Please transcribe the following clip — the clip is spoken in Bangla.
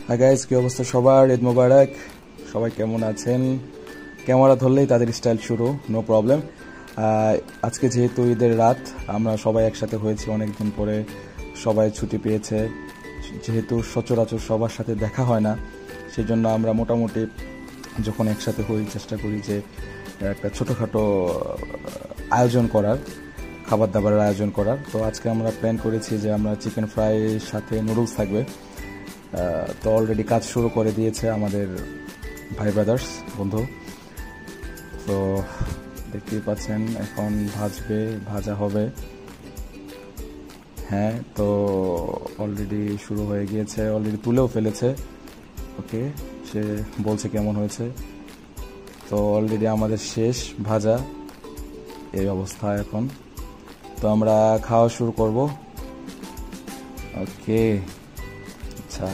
হাই গাইস, কি অবস্থা সবার? ঈদ মোবারক। সবাই কেমন আছেন? ক্যামেরা ধরলেই তাদের স্টাইল শুরু, নো প্রবলেম। আজকে যেহেতু ঈদের রাত, আমরা সবাই একসাথে হয়েছি অনেকদিন পরে, সবাই ছুটি পেয়েছে। যেহেতু সচরাচর সবার সাথে দেখা হয় না, সেই জন্য আমরা মোটামুটি যখন একসাথে হই চেষ্টা করি যে একটা ছোটোখাটো আয়োজন করার, খাবার দাবারের আয়োজন করার। তো আজকে আমরা প্ল্যান করেছি যে আমরা চিকেন ফ্রাইয়ের সাথে নুডলস থাকবে। তো অলরেডি কাজ শুরু করে দিয়েছে আমাদের ভাই ব্রাদার্স বন্ধু। তো দেখতেই পাচ্ছেন এখন ভাজা হবে। হ্যাঁ, তো অলরেডি শুরু হয়ে গিয়েছে, অলরেডি তুলেও ফেলেছে। ওকে, সে বলছে কেমন হয়েছে। তো অলরেডি আমাদের শেষ ভাজা, এই অবস্থা এখন। তো আমরা খাওয়া শুরু করব। ওকে, আচ্ছা।